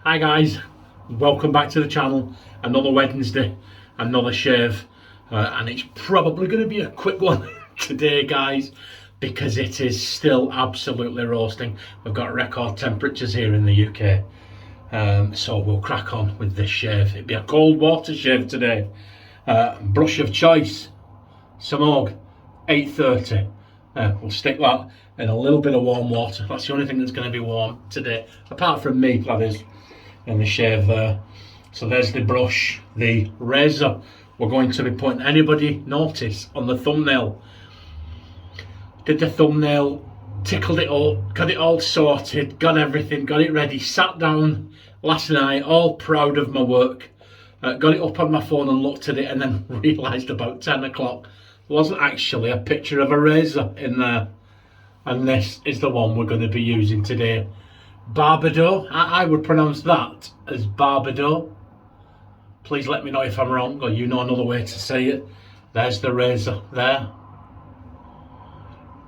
Hi guys, welcome back to the channel. Another Wednesday, another shave, and it's probably going to be a quick one today guys, because it is still absolutely roasting. We've got record temperatures here in the UK, so we'll crack on with this shave. It'll be a cold water shave today. Brush of choice, Samog 830. We'll stick that in a little bit of warm water. That's the only thing that's going to be warm today, apart from me, that is, in the shave there. So there's the brush, the razor we're going to be putting. Anybody notice on the thumbnail? Did the thumbnail, tickled it all, got it all sorted, got everything, got it ready, sat down last night, all proud of my work, got it up on my phone and looked at it, and then realised about 10 o'clock there wasn't actually a picture of a razor in there. And this is the one we're going to be using today. Barbedeaux. I would pronounce that as Barbedeaux. Please let me know if I'm wrong, or you know another way to say it. There's the razor there.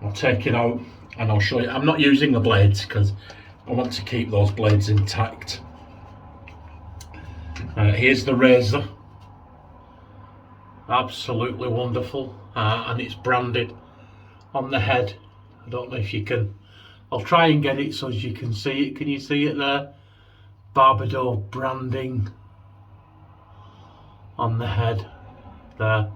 I'll take it out and I'll show you. I'm not using the blades because I want to keep those blades intact. Here's the razor. Absolutely wonderful, and it's branded on the head. I don't know if you can, I'll try and get it so as you can see it. Can you see it there? Barbedeaux branding on the head there.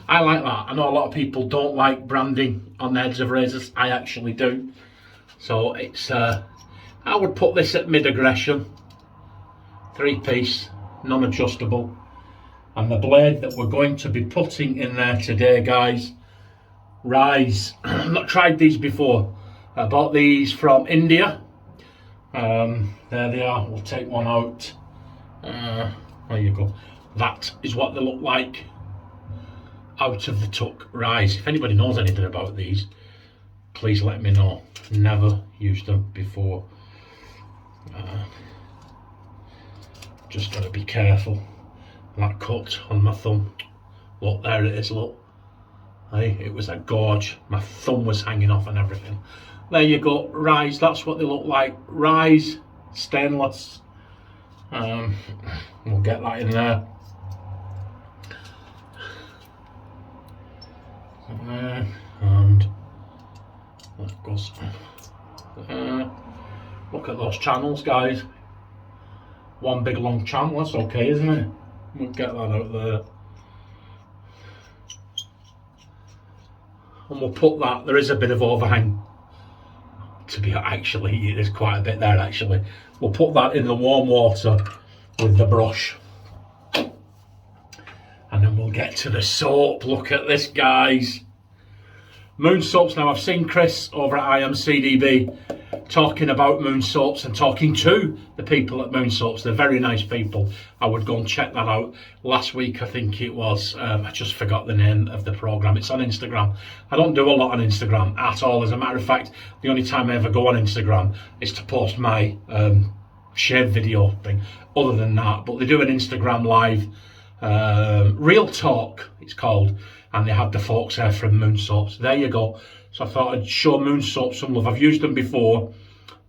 I like that. I know a lot of people don't like branding on the heads of razors. I actually do. So it's, I would put this at mid-aggression. 3-piece, non-adjustable. And the blade that we're going to be putting in there today, guys, Rise. I've not tried these before. I bought these from India. There they are. We'll take one out. There you go. That is what they look like out of the tuck. Rise. If anybody knows anything about these, please let me know. Never used them before. Just got to be careful. That cut on my thumb. Look, there it is, look. Hey, it was a gorge. My thumb was hanging off and everything. There you go, Rise, that's what they look like. Rise, stainless. We'll get that in there. And that goes. Look at those channels, guys. One big long channel, that's okay, isn't it? We'll get that out there. And we'll put that, there is a bit of overhang. To be actually, there's quite a bit there actually. We'll put that in the warm water with the brush. And then we'll get to the soap. Look at this, guys. Moon soaps. Now I've seen Chris over at IMCDB talking about moon soaps and talking to the people at Moon Soaps. They're very nice people. I would go and check that out. Last week I think it was, I just forgot the name of the program. It's on Instagram. I don't do a lot on Instagram at all. As a matter of fact, the only time I ever go on Instagram is to post my shave video thing. Other than that, but they do an Instagram live, Real Talk it's called, and they have the folks there from Moon Soaps. There you go. So I thought I'd show Moon Soap some love. I've used them before.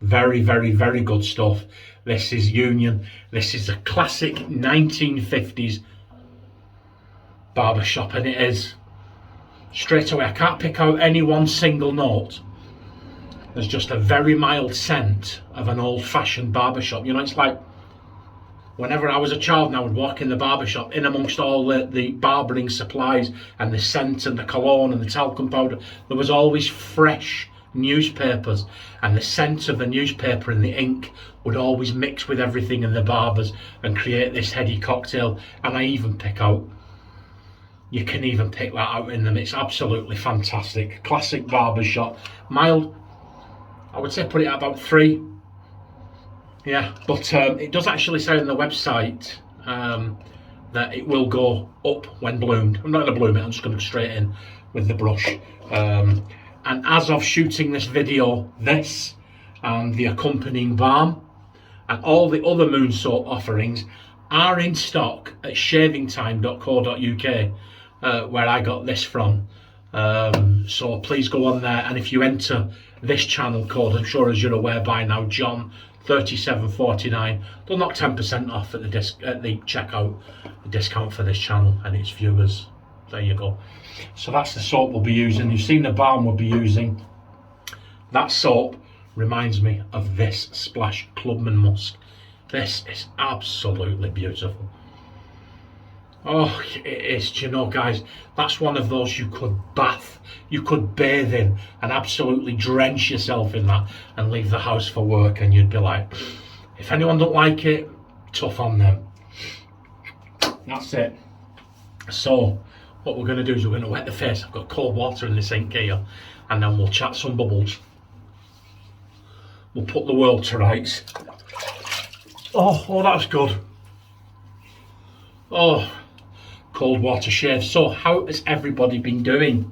Very, very, very good stuff. This is Union. This is a classic 1950s barbershop, and it is. Straight away, I can't pick out any one single note. There's just a very mild scent of an old-fashioned barbershop. You know, it's like whenever I was a child and I would walk in the barbershop, in amongst all the barbering supplies and the scent and the cologne and the talcum powder, there was always fresh newspapers, and the scent of the newspaper and the ink would always mix with everything in the barbers and create this heady cocktail. And I even pick out, you can even pick that out in them. It's absolutely fantastic. Classic barbershop. Mild, I would say put it at about 3. Yeah, but it does actually say on the website that it will go up when bloomed. I'm not going to bloom it, I'm just going to go straight in with the brush. And as of shooting this video, this and the accompanying balm and all the other Moon Soap offerings are in stock at shavingtime.co.uk, where I got this from. So please go on there, and if you enter this channel code, I'm sure as you're aware by now, John £37.49. They'll knock 10% off at the checkout, the discount for this channel and its viewers. There you go. So that's the soap we'll be using. You've seen the balm we'll be using. That soap reminds me of this Splash Clubman Musk. This is absolutely beautiful. Oh, it is. Do you know, guys, that's one of those you could bathe in and absolutely drench yourself in that and leave the house for work, and you'd be like, if anyone don't like it, tough on them. That's it. So what we're going to do is we're going to wet the face. I've got cold water in the sink here, and then we'll chat some bubbles. We'll put the world to rights. Oh, that's good. Oh, cold water shave. So how has everybody been doing?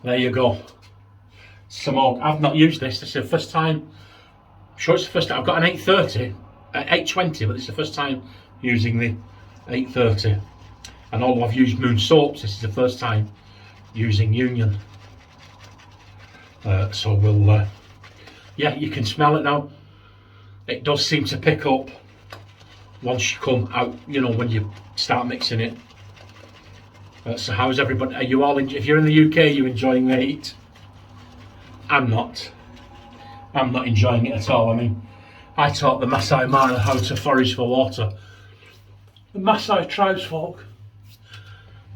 There you go. Some more. I've not used this. This is the first time. I'm sure it's the first time. I've got an 820, but this is the first time using the 830. And although I've used Moon soaps, this is the first time using Union. So we'll, yeah, you can smell it now. It does seem to pick up once you come out, you know, when you start mixing it. So how's everybody? Are you all, if you're in the UK, are you enjoying the heat? I'm not enjoying it at all. I mean, I taught the Masai Mara how to forage for water. The Masai tribesfolk,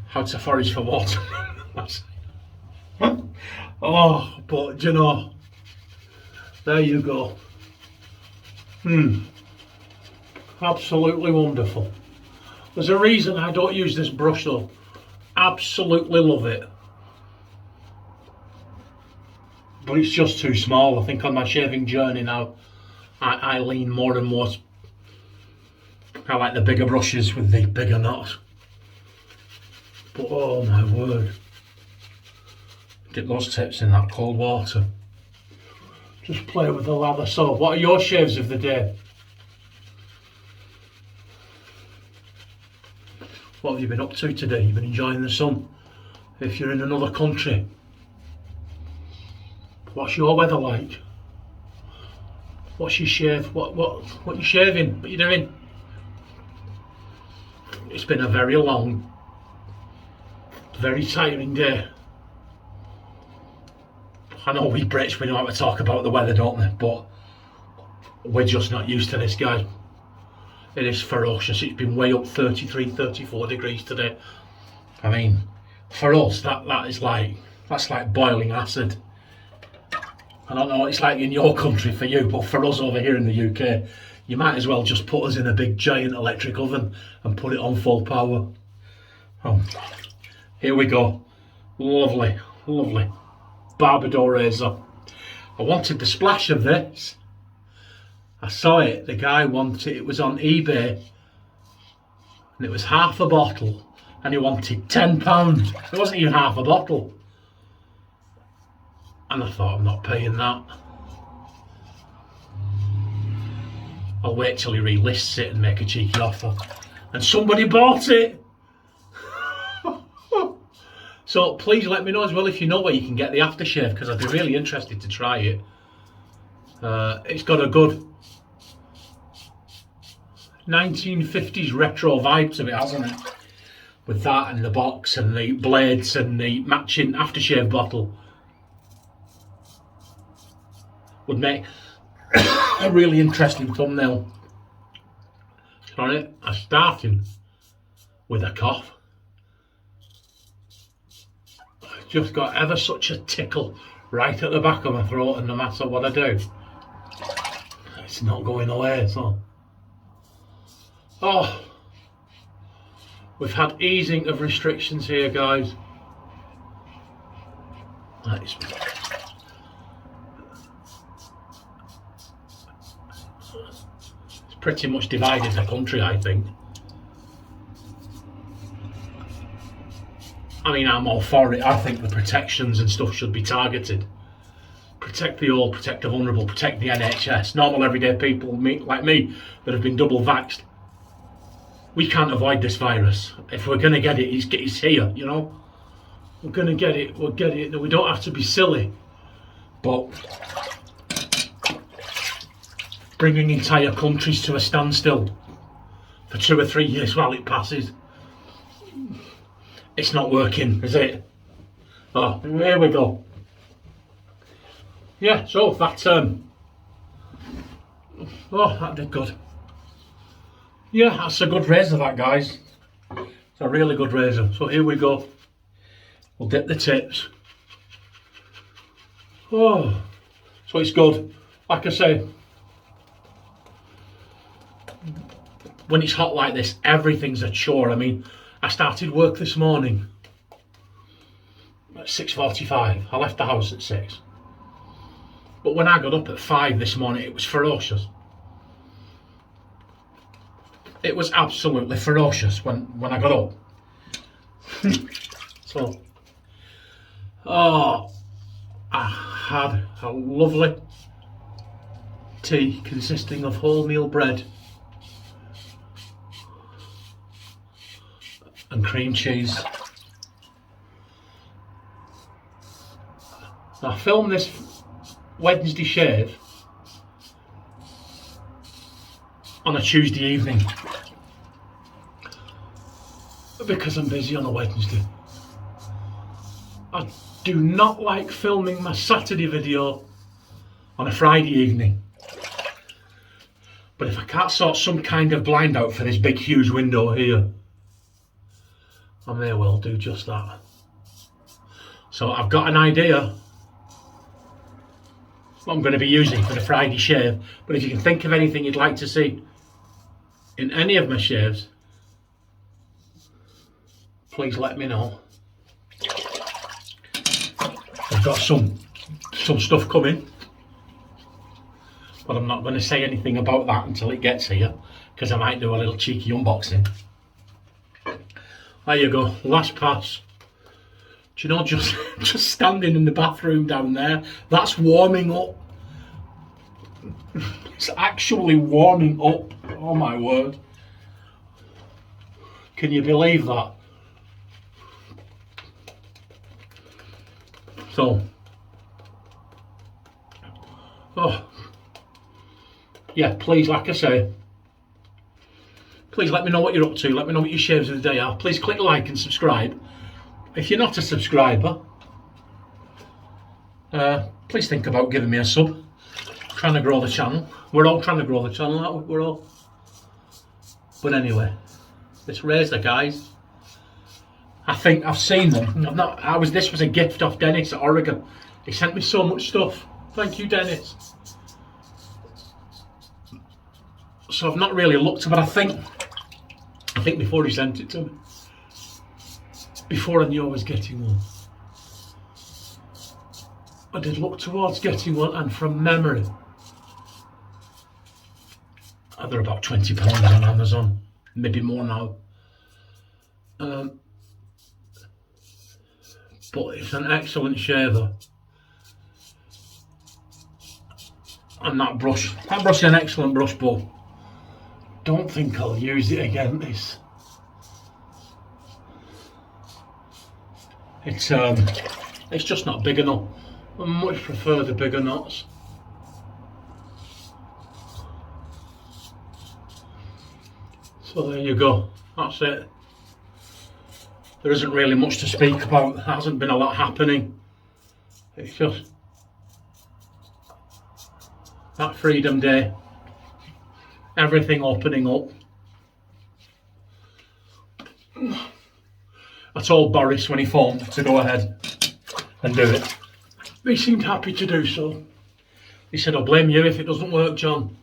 how to forage for water. Oh, but you know, there you go. Absolutely wonderful. There's a reason I don't use this brush though. Absolutely love it. But it's just too small. I think on my shaving journey now, I lean more and more. I like the bigger brushes with the bigger knots. But oh my word. Dip those tips in that cold water. Just play with the lather soap. What are your shaves of the day? What have you been up to today? You've been enjoying the sun. If you're in another country, what's your weather like? What's your shave? What you shaving? What you doing? It's been a very long, very tiring day. I know we Brits, we know how to talk about the weather, don't we? But we're just not used to this, guys. It is ferocious. It's been way up 33, 34 degrees today. I mean, for us, that's like boiling acid. I don't know what it's like in your country for you, but for us over here in the UK, you might as well just put us in a big giant electric oven and put it on full power. Oh, here we go. Lovely, lovely. Barbedeaux razor. I wanted the splash of this. I saw it, the guy wanted it, was on eBay, and it was half a bottle, and he wanted £10. It wasn't even half a bottle. And I thought, I'm not paying that. I'll wait till he relists it and make a cheeky offer. And somebody bought it! So please let me know as well if you know where you can get the aftershave, because I'd be really interested to try it. It's got a good 1950s retro vibe to it, hasn't it? With that and the box and the blades and the matching aftershave bottle. Would make a really interesting thumbnail. Sorry, I'm starting with a cough. I've just got ever such a tickle right at the back of my throat, and no matter what I do, it's not going away. So, oh, we've had easing of restrictions here, guys. It's pretty much divided the country, I think. I mean, I'm all for it. I think the protections and stuff should be targeted. Protect the old, protect the vulnerable, protect the NHS. Normal everyday people like me that have been double vaxxed. We can't avoid this virus. If we're going to get it, it's here, you know. We're going to get it, we'll get it. We don't have to be silly. But bringing entire countries to a standstill for 2 or 3 years while it passes. It's not working, is it? Oh, here we go. Yeah, so that's oh, that did good. Yeah, that's a good razor, that, guys. It's a really good razor. So here we go. We'll dip the tips. Oh, so it's good. Like I say, when it's hot like this, everything's a chore. I mean, I started work this morning at 6:45. I left the house at 6. But when I got up at 5 this morning, it was ferocious. It was absolutely ferocious when I got up. So, oh, I had a lovely tea consisting of wholemeal bread and cream cheese. Now, I filmed this Wednesday shave on a Tuesday evening because I'm busy on a Wednesday. I do not like filming my Saturday video on a Friday evening, but if I can't sort some kind of blind out for this big huge window here, I may well do just that. So I've got an idea what I'm going to be using for the Friday shave, but if you can think of anything you'd like to see in any of my shaves, please let me know. I've got some stuff coming, but I'm not going to say anything about that until it gets here, because I might do a little cheeky unboxing. There you go, last pass. Do you know, just standing in the bathroom down there, that's warming up. It's actually warming up. Oh my word. Can you believe that? So, oh, yeah, please, like I say, please let me know what you're up to. Let me know what your shaves of the day are. Please click like and subscribe. If you're not a subscriber, please think about giving me a sub. Trying to grow the channel. We're all trying to grow the channel, aren't we? We're all. But anyway, this razor, guys, I think I've seen them. This was a gift off Dennis at Oregon. He sent me so much stuff. Thank you, Dennis. So I've not really looked, but I think before he sent it to me, before I knew I was getting one, I did look towards getting one, and from memory, they're about £20 on Amazon, maybe more now. But it's an excellent shaver. And that brush is an excellent brush, but don't think I'll use it again. It's just not big enough. I much prefer the bigger knots. So there you go, that's it. There isn't really much to speak about. There hasn't been a lot happening. It's just that Freedom Day, everything opening up. I told Boris when he phoned to go ahead and do it. He seemed happy to do so. He said, "I'll blame you if it doesn't work, John."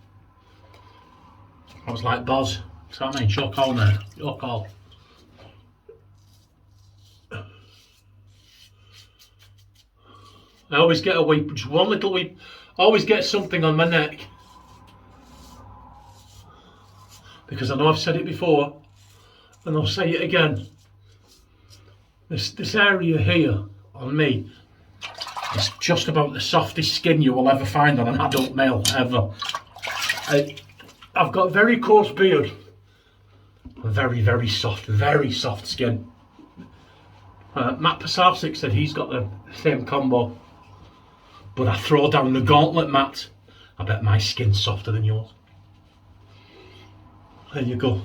I was like, "Boz, what's that mean? Your call, mate. Your call." I always get a weep, just one little weep. I always get something on my neck. Because I know I've said it before, and I'll say it again. This area here on me is just about the softest skin you will ever find on an adult male, ever. I've got very coarse beard, very, very soft skin. Matt Pasarsic said he's got the same combo, but I throw down the gauntlet, Matt. I bet my skin's softer than yours. There you go.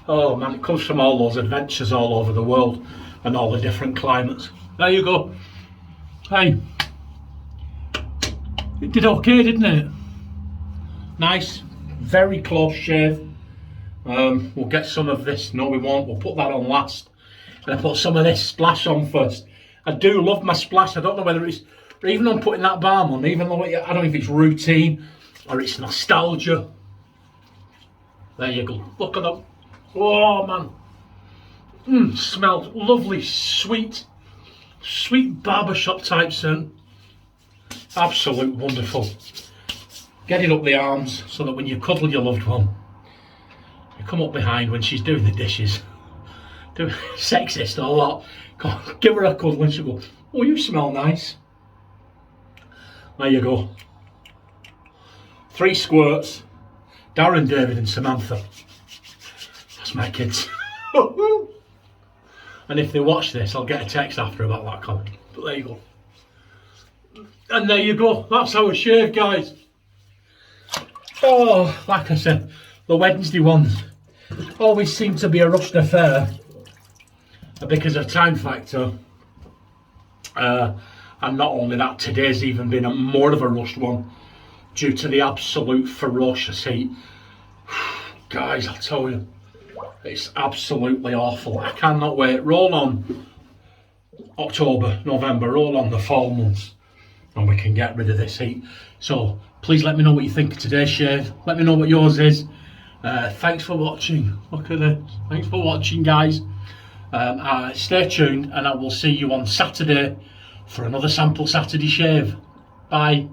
Oh man, it comes from all those adventures all over the world and all the different climates. There you go. Hey, it did okay, didn't it? Nice, very close shave. We'll get some of this. No, we won't. We'll put that on last. And I put some of this splash on first. I do love my splash. I don't know whether it's, even on putting that balm on, even though I don't know if it's routine or it's nostalgia. There you go. Look at that. Oh man. Smells lovely, sweet barbershop type scent. Absolute wonderful. Get it up the arms so that when you cuddle your loved one, you come up behind when she's doing the dishes. Sexist or what? Go on, give her a cuddle and she'll go, oh, you smell nice. There you go. 3 squirts. Darren, David and Samantha. That's my kids. And if they watch this, I'll get a text after about that comment. But there you go. And there you go. That's our shave, guys. Oh, like I said, the Wednesday ones always seem to be a rushed affair because of time factor. And not only that, today's even been more of a rushed one due to the absolute ferocious heat. Guys, I'll tell you, it's absolutely awful. I cannot wait. Roll on October, November, roll on the fall months and we can get rid of this heat. So please let me know what you think of today's shave. Let me know what yours is. Thanks for watching. Look at this. Thanks for watching, guys. Stay tuned and I will see you on Saturday for another Sample Saturday shave. Bye.